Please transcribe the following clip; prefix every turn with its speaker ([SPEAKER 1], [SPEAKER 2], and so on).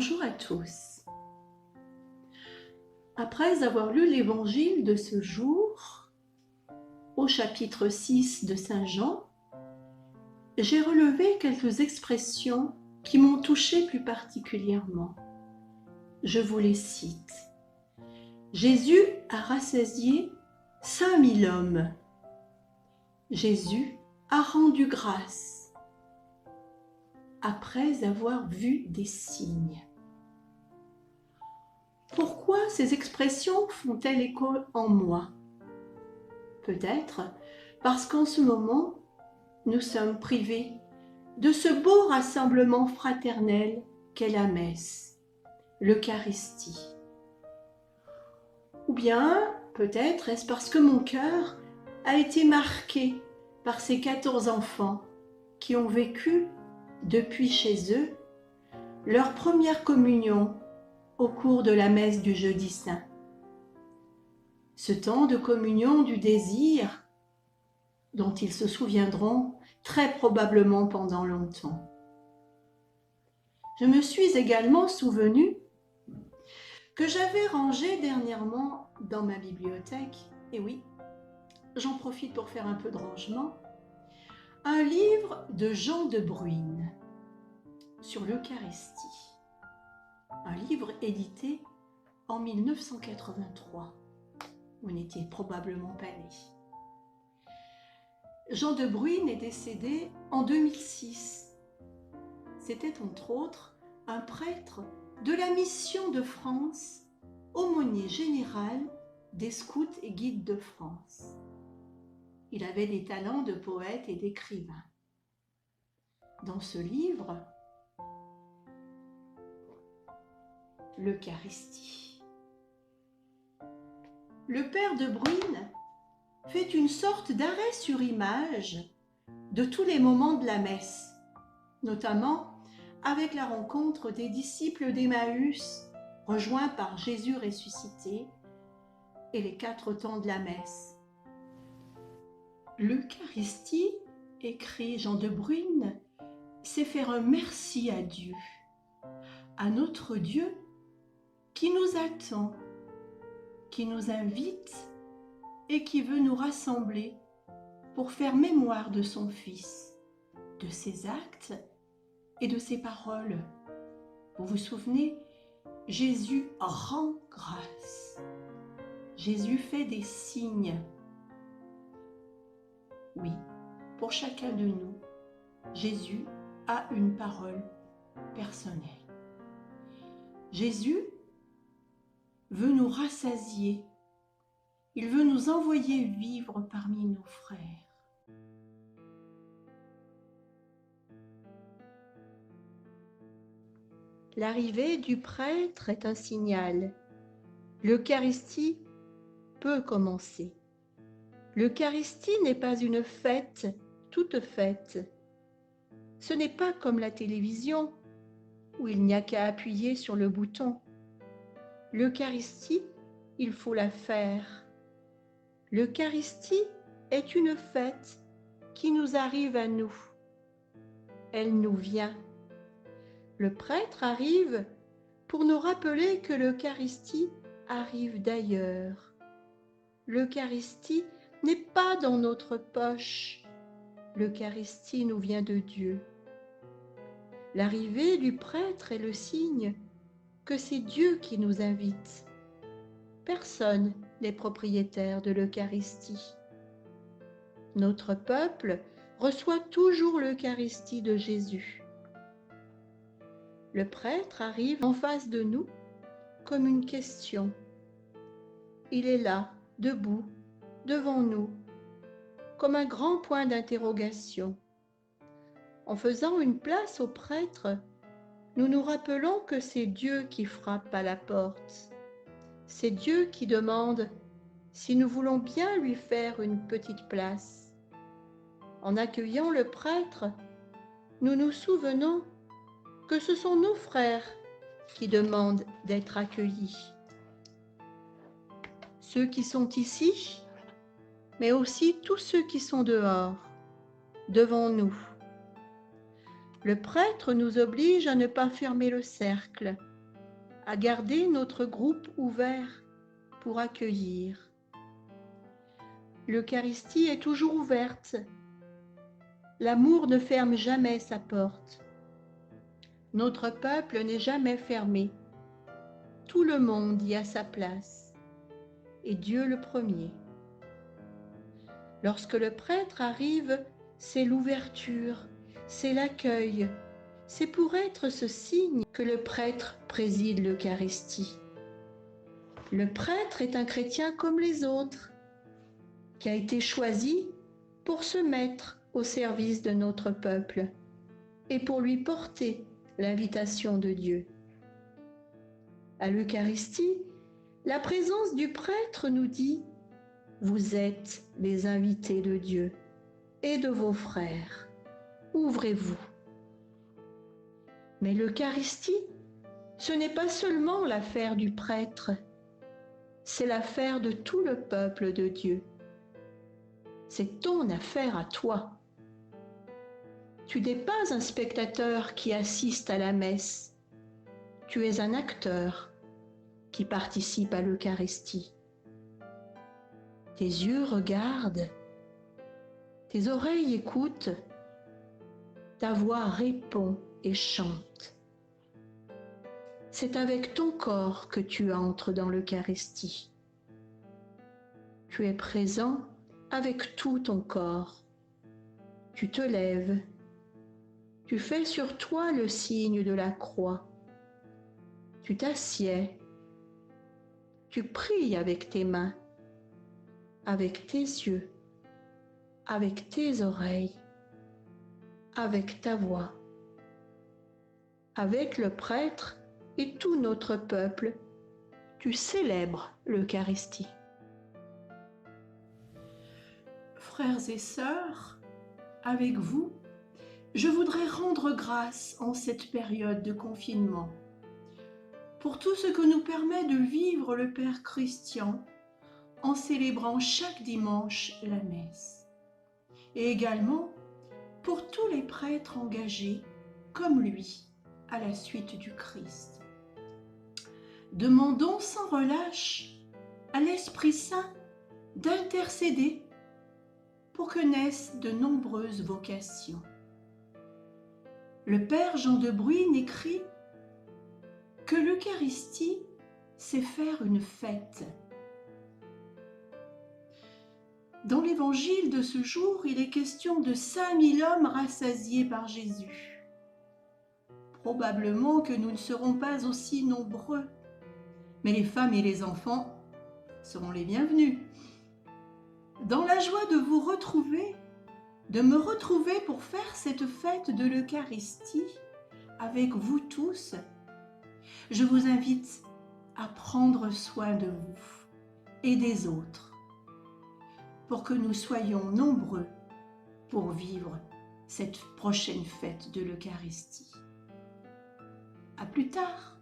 [SPEAKER 1] Bonjour à tous. Après avoir lu l'évangile de ce jour, au chapitre 6 de Saint Jean, j'ai relevé quelques expressions qui m'ont touchée plus particulièrement. Je vous les cite. Jésus a rassasié 5000 hommes. Jésus a rendu grâce après avoir vu des signes. Pourquoi ces expressions font-elles écho en moi? Peut-être parce qu'en ce moment, nous sommes privés de ce beau rassemblement fraternel qu'est la messe, l'Eucharistie. Ou bien, peut-être est-ce parce que mon cœur a été marqué par ces 14 enfants qui ont vécu, depuis chez eux, leur première communion au cours de la messe du Jeudi Saint. Ce temps de communion du désir dont ils se souviendront très probablement pendant longtemps. Je me suis également souvenu que j'avais rangé dernièrement dans ma bibliothèque, et oui, j'en profite pour faire un peu de rangement, un livre de Jean de Bruyne sur l'Eucharistie. Un livre édité en 1983. Vous n'étiez probablement pas né. Jean de Bruyne est décédé en 2006. C'était entre autres un prêtre de la Mission de France, aumônier général des scouts et guides de France. Il avait des talents de poète et d'écrivain. Dans ce livre, l'Eucharistie, le père de Bruyne fait une sorte d'arrêt sur image de tous les moments de la messe, notamment avec la rencontre des disciples d'Emmaüs, rejoints par Jésus ressuscité, et les 4 temps de la messe. L'Eucharistie, écrit Jean de Bruyne, c'est faire un merci à Dieu, à notre Dieu qui nous attend, qui nous invite et qui veut nous rassembler pour faire mémoire de son Fils, de ses actes et de ses paroles. Vous vous souvenez, Jésus rend grâce. Jésus fait des signes. Oui, pour chacun de nous, Jésus a une parole personnelle. Jésus veut nous rassasier. Il veut nous envoyer vivre parmi nos frères. L'arrivée du prêtre est un signal. L'Eucharistie peut commencer. L'Eucharistie n'est pas une fête toute faite. Ce n'est pas comme la télévision où il n'y a qu'à appuyer sur le bouton. L'Eucharistie, il faut la faire. L'Eucharistie est une fête qui nous arrive à nous. Elle nous vient. Le prêtre arrive pour nous rappeler que l'Eucharistie arrive d'ailleurs. L'Eucharistie n'est pas dans notre poche. L'Eucharistie nous vient de Dieu. L'arrivée du prêtre est le signe que c'est Dieu qui nous invite. Personne n'est propriétaire de l'Eucharistie. Notre peuple reçoit toujours l'Eucharistie de Jésus. Le prêtre arrive en face de nous comme une question. Il est là, debout, devant nous, comme un grand point d'interrogation. En faisant une place au prêtre, nous nous rappelons que c'est Dieu qui frappe à la porte. C'est Dieu qui demande si nous voulons bien lui faire une petite place. En accueillant le prêtre, nous nous souvenons que ce sont nos frères qui demandent d'être accueillis. Ceux qui sont ici, mais aussi tous ceux qui sont dehors, devant nous. Le prêtre nous oblige à ne pas fermer le cercle, à garder notre groupe ouvert pour accueillir. L'Eucharistie est toujours ouverte. L'amour ne ferme jamais sa porte. Notre peuple n'est jamais fermé. Tout le monde y a sa place, et Dieu le premier. Lorsque le prêtre arrive, c'est l'ouverture, c'est l'accueil. C'est pour être ce signe que le prêtre préside l'Eucharistie. Le prêtre est un chrétien comme les autres, qui a été choisi pour se mettre au service de notre peuple et pour lui porter l'invitation de Dieu. À l'Eucharistie, la présence du prêtre nous dit « Vous êtes les invités de Dieu et de vos frères. Ouvrez-vous ». Mais l'Eucharistie, ce n'est pas seulement l'affaire du prêtre, c'est l'affaire de tout le peuple de Dieu. C'est ton affaire à toi. Tu n'es pas un spectateur qui assiste à la messe. Tu es un acteur qui participe à l'Eucharistie. Tes yeux regardent, tes oreilles écoutent, ta voix répond et chante. C'est avec ton corps que tu entres dans l'Eucharistie. Tu es présent avec tout ton corps. Tu te lèves. Tu fais sur toi le signe de la croix. Tu t'assieds. Tu pries avec tes mains, avec tes yeux, avec tes oreilles, avec ta voix. Avec le prêtre et tout notre peuple, tu célèbres l'Eucharistie.
[SPEAKER 2] Frères et sœurs, avec vous, je voudrais rendre grâce en cette période de confinement pour tout ce que nous permet de vivre le Père Christian en célébrant chaque dimanche la messe, et également pour tous les prêtres engagés comme lui à la suite du Christ. Demandons sans relâche à l'Esprit Saint d'intercéder pour que naissent de nombreuses vocations. Le Père Jean de Bruyne écrit que l'Eucharistie, c'est faire une fête. Dans l'évangile de ce jour, il est question de 5000 hommes rassasiés par Jésus. Probablement que nous ne serons pas aussi nombreux, mais les femmes et les enfants seront les bienvenus. Dans la joie de vous retrouver, de me retrouver pour faire cette fête de l'Eucharistie avec vous tous, je vous invite à prendre soin de vous et des autres pour que nous soyons nombreux pour vivre cette prochaine fête de l'Eucharistie. À plus tard!